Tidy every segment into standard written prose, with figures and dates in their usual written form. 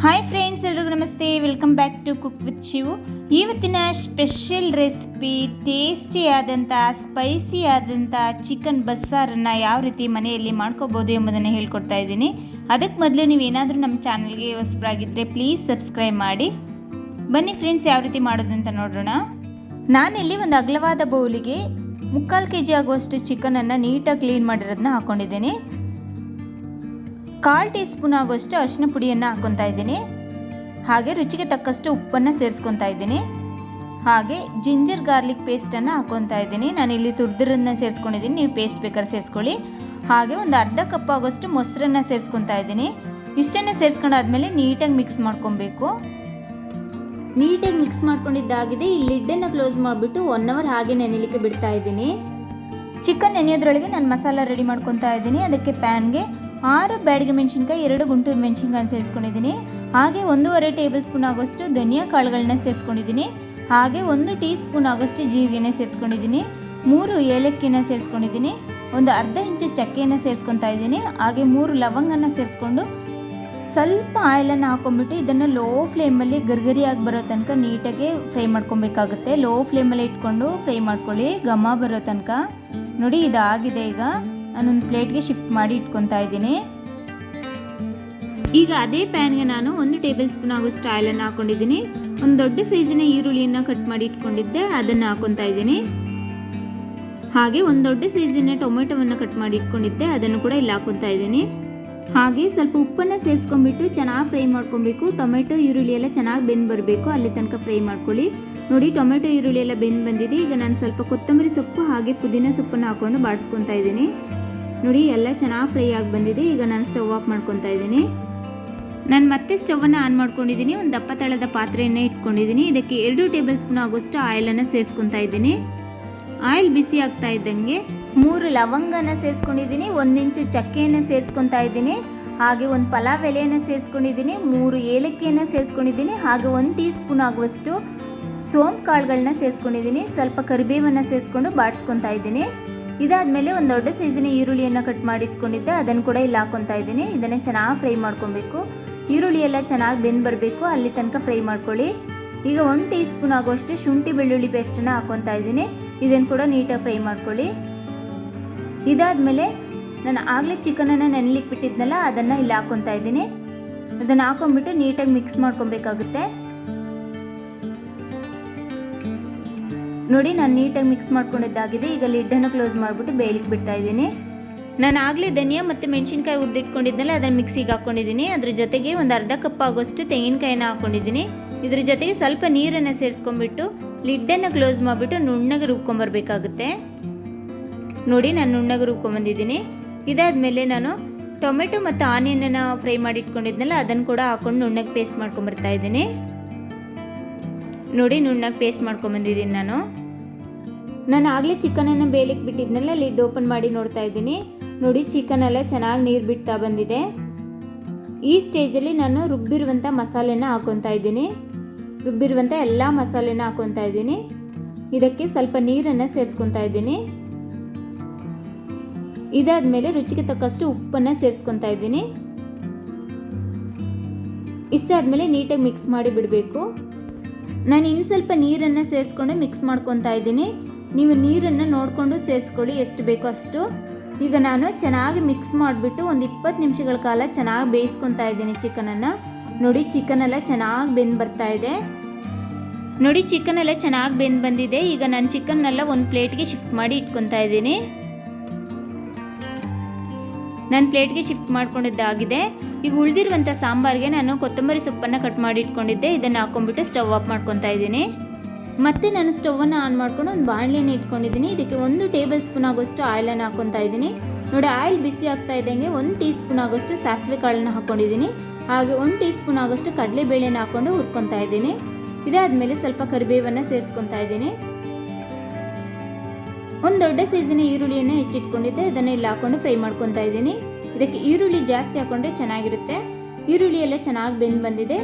Hi friends, ಎಲ್ರಿಗೂ ನಮಸ್ತೆ. Welcome back to cook with Shivu. ಇವತ್ತಿನ ಸ್ಪೆಷಲ್ ರೆಸಿಪಿ ಟೇಸ್ಟಿ ಆದಂಥ ಸ್ಪೈಸಿ ಆದಂಥ ಚಿಕನ್ ಬಸ್ಸಾರನ್ನು ಯಾವ ರೀತಿ ಮನೆಯಲ್ಲಿ ಮಾಡ್ಕೋಬೋದು ಎಂಬುದನ್ನು ಹೇಳ್ಕೊಡ್ತಾ ಇದ್ದೀನಿ. ಅದಕ್ಕೆ ಮೊದಲು ನೀವೇನಾದರೂ ನಮ್ಮ ಚಾನಲ್ಗೆ ಹೊಸಬರಾಗಿದ್ದರೆ ಪ್ಲೀಸ್ ಸಬ್ಸ್ಕ್ರೈಬ್ ಮಾಡಿ. ಬನ್ನಿ ಫ್ರೆಂಡ್ಸ್, ಯಾವ ರೀತಿ ಮಾಡೋದು ಅಂತ ನೋಡೋಣ. ನಾನಿಲ್ಲಿ ಒಂದು ಅಗಲವಾದ ಬೌಲಿಗೆ 3/4 kg ಆಗುವಷ್ಟು ಚಿಕನನ್ನು ನೀಟಾಗಿ ಕ್ಲೀನ್ ಮಾಡಿರೋದನ್ನ ಹಾಕ್ಕೊಂಡಿದ್ದೀನಿ. 1/4 ಟೀ ಸ್ಪೂನ್ ಆಗುವಷ್ಟು ಅರಿಶಿನ ಪುಡಿಯನ್ನು ಹಾಕ್ಕೊತಾ ಇದ್ದೀನಿ. ಹಾಗೆ ರುಚಿಗೆ ತಕ್ಕಷ್ಟು ಉಪ್ಪನ್ನು ಸೇರಿಸ್ಕೊತಾ ಇದ್ದೀನಿ. ಹಾಗೆ ಜಿಂಜರ್ ಗಾರ್ಲಿಕ್ ಪೇಸ್ಟನ್ನು ಹಾಕ್ಕೊತಾ ಇದ್ದೀನಿ. ನಾನಿಲ್ಲಿ ತುರಿದಿರೋದನ್ನ ಸೇರಿಸ್ಕೊಂಡಿದ್ದೀನಿ, ನೀವು ಪೇಸ್ಟ್ ಬೇಕಾದ್ರೆ ಸೇರಿಸ್ಕೊಳ್ಳಿ. ಹಾಗೆ ಒಂದು ಅರ್ಧ ಕಪ್ ಆಗೋಷ್ಟು ಮೊಸರನ್ನು ಸೇರಿಸ್ಕೊತಾ ಇದ್ದೀನಿ. ಇಷ್ಟನ್ನು ಸೇರಿಸ್ಕೊಂಡಾದ್ಮೇಲೆ ನೀಟಾಗಿ ಮಿಕ್ಸ್ ಮಾಡ್ಕೊಬೇಕು. ನೀಟಾಗಿ ಮಿಕ್ಸ್ ಮಾಡ್ಕೊಂಡಿದ್ದಾಗಿದೆ. ಈ ಲಿಡ್ಡನ್ನು ಕ್ಲೋಸ್ ಮಾಡಿಬಿಟ್ಟು 1 hour ಹಾಗೆ ನೆನೆಯಲಿಕ್ಕೆ ಬಿಡ್ತಾ ಇದ್ದೀನಿ. ಚಿಕನ್ ನೆನೆಯೋದ್ರೊಳಗೆ ನಾನು ಮಸಾಲ ರೆಡಿ ಮಾಡ್ಕೊತಾ ಇದ್ದೀನಿ. ಅದಕ್ಕೆ ಪ್ಯಾನ್ಗೆ 6 ಬ್ಯಾಡಗಿ ಮೆಣಸಿನ್ಕಾಯಿ, 2 ಗುಂಟೂರು ಮೆಣಸಿನ್ಕಾಯಿ ಸೇರಿಸ್ಕೊಂಡಿದ್ದೀನಿ. ಹಾಗೆ 1.5 ಟೇಬಲ್ ಸ್ಪೂನ್ ಆಗೋಷ್ಟು ಧನಿಯಾ ಕಾಳುಗಳನ್ನ ಸೇರಿಸ್ಕೊಂಡಿದ್ದೀನಿ. ಹಾಗೆ 1 ಟೀ ಸ್ಪೂನ್ ಆಗೋಷ್ಟು ಜೀರಿಗೆನ ಸೇರಿಸ್ಕೊಂಡಿದ್ದೀನಿ. 3 ಏಲಕ್ಕಿನ ಸೇರಿಸ್ಕೊಂಡಿದ್ದೀನಿ. ಒಂದು ಅರ್ಧ ಇಂಚು ಚಕ್ಕೆಯನ್ನು ಸೇರಿಸ್ಕೊತಾ ಇದ್ದೀನಿ. ಹಾಗೆ 3 ಲವಂಗನ ಸೇರಿಸ್ಕೊಂಡು ಸ್ವಲ್ಪ ಆಯಿಲನ್ನು ಹಾಕೊಂಡ್ಬಿಟ್ಟು ಇದನ್ನು ಲೋ ಫ್ಲೇಮಲ್ಲಿ ಗರ್ಗರಿಯಾಗಿ ಬರೋ ತನಕ ನೀಟಾಗಿ ಫ್ರೈ ಮಾಡ್ಕೊಬೇಕಾಗುತ್ತೆ. ಲೋ ಫ್ಲೇಮಲ್ಲಿ ಇಟ್ಕೊಂಡು ಫ್ರೈ ಮಾಡ್ಕೊಳ್ಳಿ, ಘಮ ಬರೋ ತನಕ. ನೋಡಿ, ಇದಾಗಿದೆ. ಈಗ ನಾನೊಂದು ಪ್ಲೇಟ್ಗೆ ಶಿಫ್ಟ್ ಮಾಡಿ ಇಟ್ಕೊತಾ ಇದ್ದೀನಿ. ಈಗ ಅದೇ ಪ್ಯಾನ್ಗೆ ನಾನು 1 ಟೇಬಲ್ ಸ್ಪೂನ್ ಆಗೋಷ್ಟು ಆಯಿಲನ್ನು ಹಾಕ್ಕೊಂಡಿದ್ದೀನಿ. ಒಂದು ದೊಡ್ಡ ಸೈಜಿನ ಈರುಳ್ಳಿಯನ್ನು ಕಟ್ ಮಾಡಿ ಇಟ್ಕೊಂಡಿದ್ದೆ, ಅದನ್ನು ಹಾಕ್ಕೊತಾ ಇದ್ದೀನಿ. ಹಾಗೆ ಒಂದು ದೊಡ್ಡ ಸೈಜಿನ ಟೊಮೆಟೊವನ್ನು ಕಟ್ ಮಾಡಿ ಇಟ್ಕೊಂಡಿದ್ದೆ, ಅದನ್ನು ಕೂಡ ಇಲ್ಲಿ ಹಾಕ್ಕೊತಾ ಇದ್ದೀನಿ. ಹಾಗೆ ಸ್ವಲ್ಪ ಉಪ್ಪನ್ನು ಸೇರಿಸ್ಕೊಂಡ್ಬಿಟ್ಟು ಚೆನ್ನಾಗಿ ಫ್ರೈ ಮಾಡ್ಕೊಬೇಕು. ಟೊಮೆಟೊ ಈರುಳ್ಳಿ ಎಲ್ಲ ಚೆನ್ನಾಗಿ ಬೆಂದು ಬರಬೇಕು, ಅಲ್ಲಿ ತನಕ ಫ್ರೈ ಮಾಡ್ಕೊಳ್ಳಿ. ನೋಡಿ, ಟೊಮೆಟೊ ಈರುಳ್ಳಿ ಎಲ್ಲ ಬೆಂದು ಬಂದಿದೆ. ಈಗ ನಾನು ಸ್ವಲ್ಪ ಕೊತ್ತಂಬರಿ ಸೊಪ್ಪು ಹಾಗೆ ಪುದೀನ ಸೊಪ್ಪನ್ನು ಹಾಕ್ಕೊಂಡು ಬಾಡಿಸ್ಕೊತಾ ಇದ್ದೀನಿ. ನೋಡಿ, ಎಲ್ಲ ಚೆನ್ನಾಗಿ ಫ್ರೈ ಆಗಿ ಬಂದಿದೆ. ಈಗ ನಾನು ಸ್ಟವ್ ಆಫ್ ಮಾಡ್ಕೊತಾ ಇದ್ದೀನಿ. ನಾನು ಮತ್ತೆ ಸ್ಟವನ್ನು ಆನ್ ಮಾಡ್ಕೊಂಡಿದ್ದೀನಿ. ಒಂದು ದಪ್ಪ ತಳದ ಪಾತ್ರೆಯನ್ನು ಇಟ್ಕೊಂಡಿದ್ದೀನಿ. ಇದಕ್ಕೆ 2 ಟೇಬಲ್ ಸ್ಪೂನ್ ಆಗೋಷ್ಟು ಆಯಿಲನ್ನು ಸೇರಿಸ್ಕೊತಾ ಇದ್ದೀನಿ. ಆಯಿಲ್ ಬಿಸಿ ಆಗ್ತಾ ಇದ್ದಂಗೆ 3 ಲವಂಗನ ಸೇರಿಸ್ಕೊಂಡಿದ್ದೀನಿ. 1 ಇಂಚು ಚಕ್ಕೆಯನ್ನು ಸೇರಿಸ್ಕೊತಾ ಇದ್ದೀನಿ. ಹಾಗೆ 1 ಪಲಾವ್ ಎಲೆಯನ್ನು ಸೇರಿಸ್ಕೊಂಡಿದ್ದೀನಿ. 3 ಏಲಕ್ಕಿಯನ್ನು ಸೇರಿಸ್ಕೊಂಡಿದ್ದೀನಿ. ಹಾಗೆ 1 ಟೀ ಸ್ಪೂನ್ ಆಗುವಷ್ಟು ಸೋಂಪು ಕಾಳುಗಳನ್ನ ಸೇರಿಸ್ಕೊಂಡಿದ್ದೀನಿ. ಸ್ವಲ್ಪ ಕರಿಬೇವನ್ನು ಸೇರಿಸ್ಕೊಂಡು ಬಾಡಿಸ್ಕೊತಾ ಇದ್ದೀನಿ. ಇದಾದಮೇಲೆ ಒಂದು ದೊಡ್ಡ ಸೈಜಿನ ಈರುಳ್ಳಿಯನ್ನು ಕಟ್ ಮಾಡಿ ಇಟ್ಕೊಂಡಿದ್ದೆ, ಅದನ್ನು ಕೂಡ ಇಲ್ಲಿ ಹಾಕ್ಕೊತಾ ಇದ್ದೀನಿ. ಇದನ್ನು ಚೆನ್ನಾಗಿ ಫ್ರೈ ಮಾಡ್ಕೊಬೇಕು. ಈರುಳ್ಳಿ ಎಲ್ಲ ಚೆನ್ನಾಗಿ ಬೆಂದು ಬರಬೇಕು, ಅಲ್ಲಿ ತನಕ ಫ್ರೈ ಮಾಡ್ಕೊಳ್ಳಿ. ಈಗ 1 ಟೀ ಸ್ಪೂನ್ ಆಗುವಷ್ಟು ಶುಂಠಿ ಬೆಳ್ಳುಳ್ಳಿ ಪೇಸ್ಟನ್ನು ಹಾಕ್ಕೊತಾ ಇದ್ದೀನಿ. ಇದನ್ನು ಕೂಡ ನೀಟಾಗಿ ಫ್ರೈ ಮಾಡ್ಕೊಳ್ಳಿ. ಇದಾದಮೇಲೆ ನಾನು ಆಗಲೇ ಚಿಕನನ್ನು ನೆನೆಲಿಕ್ಕೆ ಬಿಟ್ಟಿದ್ನಲ್ಲ, ಅದನ್ನು ಇಲ್ಲಿ ಹಾಕ್ಕೊತಾ ಇದ್ದೀನಿ. ಅದನ್ನು ಹಾಕೊಂಡ್ಬಿಟ್ಟು ನೀಟಾಗಿ ಮಿಕ್ಸ್ ಮಾಡ್ಕೊಬೇಕಾಗುತ್ತೆ. ನೋಡಿ, ನಾನು ನೀಟಾಗಿ ಮಿಕ್ಸ್ ಮಾಡ್ಕೊಂಡಿದ್ದಾಗಿದೆ. ಈಗ ಲಿಡ್ಡನ್ನು ಕ್ಲೋಸ್ ಮಾಡಿಬಿಟ್ಟು ಬೇಯಲಿಕ್ಕೆ ಬಿಡ್ತಾ ಇದ್ದೀನಿ. ನಾನು ಆಗಲೇ ಧನಿಯಾ ಮತ್ತು ಮೆಣಸಿನ್ಕಾಯಿ ಹುರಿದಿಟ್ಕೊಂಡಿದ್ನಲ್ಲ, ಅದನ್ನು ಮಿಕ್ಸಿಗೆ ಹಾಕ್ಕೊಂಡಿದ್ದೀನಿ. ಅದ್ರ ಜೊತೆಗೆ ಒಂದು ಅರ್ಧ ಕಪ್ ಆಗೋಷ್ಟು ತೆಂಗಿನಕಾಯಿನ ಹಾಕ್ಕೊಂಡಿದ್ದೀನಿ. ಇದ್ರ ಜೊತೆಗೆ ಸ್ವಲ್ಪ ನೀರನ್ನು ಸೇರಿಸ್ಕೊಂಡ್ಬಿಟ್ಟು ಲಿಡ್ಡನ್ನು ಕ್ಲೋಸ್ ಮಾಡಿಬಿಟ್ಟು ನುಣ್ಣಗೆ ರುಬ್ಕೊಂಬರ್ಬೇಕಾಗುತ್ತೆ. ನೋಡಿ, ನಾನು ನುಣ್ಣಗೆ ರುಬ್ಕೊಂಬಂದಿದ್ದೀನಿ. ಇದಾದಮೇಲೆ ನಾನು ಟೊಮೆಟೊ ಮತ್ತು ಆನಿಯನನ್ನು ಫ್ರೈ ಮಾಡಿ ಇಟ್ಕೊಂಡಿದ್ನಲ್ಲ, ಅದನ್ನು ಕೂಡ ಹಾಕ್ಕೊಂಡು ನುಣ್ಣಗೆ ಪೇಸ್ಟ್ ಮಾಡ್ಕೊಂಬರ್ತಾ ಇದ್ದೀನಿ. ನೋಡಿ, ನುಣ್ಣಗೆ ಪೇಸ್ಟ್ ಮಾಡ್ಕೊಂಬಂದಿದ್ದೀನಿ. ನಾನು ಆಗಲೇ ಚಿಕನನ್ನು ಬೇಯಲಿಕ್ಕೆ ಬಿಟ್ಟಿದ್ನಲ್ಲ, ಲಿಡ್ ಓಪನ್ ಮಾಡಿ ನೋಡ್ತಾ ಇದ್ದೀನಿ. ನೋಡಿ, ಚಿಕನ್ ಎಲ್ಲ ಚೆನ್ನಾಗಿ ನೀರು ಬಿಡ್ತಾ ಬಂದಿದೆ. ಈ ಸ್ಟೇಜಲ್ಲಿ ನಾನು ರುಬ್ಬಿರುವಂಥ ಮಸಾಲೆನ ಹಾಕ್ಕೊತಾ ಇದ್ದೀನಿ. ರುಬ್ಬಿರುವಂಥ ಎಲ್ಲ ಮಸಾಲೆನ ಹಾಕ್ಕೊತಾ ಇದ್ದೀನಿ. ಇದಕ್ಕೆ ಸ್ವಲ್ಪ ನೀರನ್ನು ಸೇರಿಸ್ಕೊತಾ ಇದ್ದೀನಿ. ಇದಾದಮೇಲೆ ರುಚಿಗೆ ತಕ್ಕಷ್ಟು ಉಪ್ಪನ್ನು ಸೇರಿಸ್ಕೊತಾ ಇದ್ದೀನಿ. ಇಷ್ಟಾದಮೇಲೆ ನೀಟಾಗಿ ಮಿಕ್ಸ್ ಮಾಡಿ ಬಿಡಬೇಕು. ನಾನು ಇನ್ನು ಸ್ವಲ್ಪ ನೀರನ್ನು ಸೇರಿಸ್ಕೊಂಡು ಮಿಕ್ಸ್ ಮಾಡ್ಕೊತಾ ಇದ್ದೀನಿ. ನೀವು ನೀರನ್ನು ನೋಡಿಕೊಂಡು ಸೇರಿಸ್ಕೊಳ್ಳಿ, ಎಷ್ಟು ಬೇಕೋ ಅಷ್ಟು. ಈಗ ನಾನು ಚೆನ್ನಾಗಿ ಮಿಕ್ಸ್ ಮಾಡಿಬಿಟ್ಟು ಒಂದು 20 ನಿಮಿಷಗಳ ಕಾಲ ಚೆನ್ನಾಗಿ ಬೇಯಿಸ್ಕೊತಾ ಇದ್ದೀನಿ ಚಿಕನನ್ನು. ನೋಡಿ, ಚಿಕನ್ ಎಲ್ಲ ಚೆನ್ನಾಗಿ ಬೆಂದು ಬರ್ತಾ ಇದೆ. ನೋಡಿ, ಚಿಕನ್ ಎಲ್ಲ ಚೆನ್ನಾಗಿ ಬೆಂದು ಬಂದಿದೆ. ಈಗ ನಾನು ಚಿಕನ್ನೆಲ್ಲ ಒಂದು ಪ್ಲೇಟ್ಗೆ ಶಿಫ್ಟ್ ಮಾಡಿ ಇಟ್ಕೊತಾ ಇದ್ದೀನಿ. ನಾನು ಪ್ಲೇಟ್ಗೆ ಶಿಫ್ಟ್ ಮಾಡ್ಕೊಂಡಿದ್ದಾಗಿದೆ. ಈಗ ಉಳಿದಿರುವಂಥ ಸಾಂಬಾರಿಗೆ ನಾನು ಕೊತ್ತಂಬರಿ ಸೊಪ್ಪನ್ನು ಕಟ್ ಮಾಡಿ ಇಟ್ಕೊಂಡಿದ್ದೆ, ಇದನ್ನು ಹಾಕೊಂಡ್ಬಿಟ್ಟು ಸ್ಟವ್ ಆಫ್ ಮಾಡ್ಕೊತಾ ಇದ್ದೀನಿ. ಮತ್ತೆ ನಾನು ಸ್ಟವನ್ನು ಆನ್ ಮಾಡ್ಕೊಂಡು ಒಂದು ಬಾಣಲೆಯನ್ನು ಇಟ್ಕೊಂಡಿದ್ದೀನಿ. ಇದಕ್ಕೆ 1 ಟೇಬಲ್ ಸ್ಪೂನ್ ಆಗೋಷ್ಟು ಆಯಿಲನ್ನು ಹಾಕ್ಕೊತಾ ಇದ್ದೀನಿ. ನೋಡಿ, ಆಯಿಲ್ ಬಿಸಿ ಆಗ್ತಾ ಇದ್ದಂಗೆ 1 ಟೀ ಸ್ಪೂನ್ ಆಗೋಷ್ಟು ಸಾಸಿವೆ ಕಾಳನ್ನು ಹಾಕ್ಕೊಂಡಿದ್ದೀನಿ. ಹಾಗೆ 1 ಟೀ ಸ್ಪೂನ್ ಆಗೋಷ್ಟು ಕಡಲೆಬೇಳೆನ ಹಾಕ್ಕೊಂಡು ಹುರ್ಕೊತಾ ಇದ್ದೀನಿ. ಇದಾದಮೇಲೆ ಸ್ವಲ್ಪ ಕರಿಬೇವನ್ನು ಸೇರಿಸ್ಕೊತಾ ಇದ್ದೀನಿ. ಒಂದು ದೊಡ್ಡ ಸೈಜಿನ ಈರುಳ್ಳಿಯನ್ನು ಹೆಚ್ಚಿಟ್ಕೊಂಡಿದ್ದೆ, ಅದನ್ನು ಇಲ್ಲಿ ಹಾಕ್ಕೊಂಡು ಫ್ರೈ ಮಾಡ್ಕೊತಾ ಇದ್ದೀನಿ. ಇದಕ್ಕೆ ಈರುಳ್ಳಿ ಜಾಸ್ತಿ ಹಾಕ್ಕೊಂಡ್ರೆ ಚೆನ್ನಾಗಿರುತ್ತೆ. ಈರುಳ್ಳಿ ಎಲ್ಲ ಚೆನ್ನಾಗಿ ಬೆಂದು ಬಂದಿದೆ.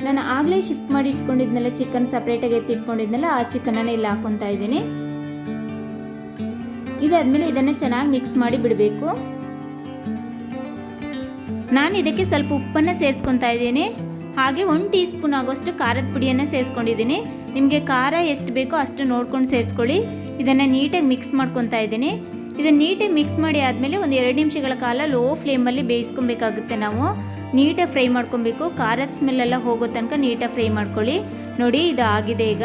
ನಾನು ಆಗಲೇ ಶಿಫ್ಟ್ ಮಾಡಿ ಇಟ್ಕೊಂಡಿದ್ನಲ್ಲ, ಚಿಕನ್ ಸಪ್ರೇಟಾಗಿ ಎತ್ತಿಟ್ಕೊಂಡಿದ್ನಲ್ಲ, ಆ ಚಿಕನನ್ನು ಇಲ್ಲಿ ಹಾಕ್ಕೊತಾ ಇದ್ದೀನಿ. ಇದಾದಮೇಲೆ ಇದನ್ನು ಚೆನ್ನಾಗಿ ಮಿಕ್ಸ್ ಮಾಡಿ ಬಿಡಬೇಕು. ನಾನು ಇದಕ್ಕೆ ಸ್ವಲ್ಪ ಉಪ್ಪನ್ನು ಸೇರಿಸ್ಕೊತಾ ಇದ್ದೀನಿ. ಹಾಗೆ 1 ಟೀ ಸ್ಪೂನ್ ಆಗೋಷ್ಟು ಖಾರದ ಪುಡಿಯನ್ನು ಸೇರಿಸ್ಕೊಂಡಿದ್ದೀನಿ. ನಿಮಗೆ ಖಾರ ಎಷ್ಟು ಬೇಕೋ ಅಷ್ಟು ನೋಡ್ಕೊಂಡು ಸೇರಿಸ್ಕೊಳ್ಳಿ. ಇದನ್ನು ನೀಟಾಗಿ ಮಿಕ್ಸ್ ಮಾಡ್ಕೊತಾ ಇದ್ದೀನಿ. ಇದನ್ನು ನೀಟಾಗಿ ಮಿಕ್ಸ್ ಮಾಡಿ ಆದಮೇಲೆ ಒಂದು 2 ನಿಮಿಷಗಳ ಕಾಲ ಲೋ ಫ್ಲೇಮಲ್ಲಿ ಬೇಯಿಸ್ಕೊಬೇಕಾಗುತ್ತೆ. ನಾವು ನೀಟಾಗಿ ಫ್ರೈ ಮಾಡ್ಕೊಬೇಕು. ಖಾರದ ಸ್ಮೆಲ್ಲೆಲ್ಲ ಹೋಗೋ ತನಕ ನೀಟಾಗಿ ಫ್ರೈ ಮಾಡ್ಕೊಳ್ಳಿ. ನೋಡಿ ಇದು ಆಗಿದೆ. ಈಗ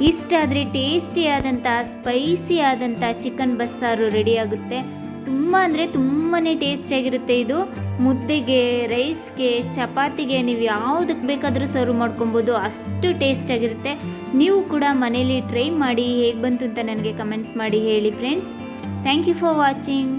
ಇಷ್ಟಾದರೆ ಟೇಸ್ಟಿಯಾದಂಥ ಸ್ಪೈಸಿ ಆದಂಥ ಚಿಕನ್ ಬಸ್ಸಾರು ರೆಡಿ ಆಗುತ್ತೆ. ತುಂಬ ಅಂದರೆ ತುಂಬಾ ಟೇಸ್ಟಿಯಾಗಿರುತ್ತೆ ಇದು. ಮುದ್ದೆಗೆ, ರೈಸ್ಗೆ, ಚಪಾತಿಗೆ ನೀವು ಯಾವುದಕ್ಕೆ ಬೇಕಾದರೂ ಸರ್ವ್ ಮಾಡ್ಕೊಬೋದು. ಅಷ್ಟು ಟೇಸ್ಟಿಯಾಗಿರುತ್ತೆ. ನೀವು ಕೂಡ ಮನೇಲಿ ಟ್ರೈ ಮಾಡಿ ಹೇಗೆ ಬಂತು ಅಂತ ನನಗೆ ಕಮೆಂಟ್ಸ್ ಮಾಡಿ ಹೇಳಿ friends. Thank you for watching.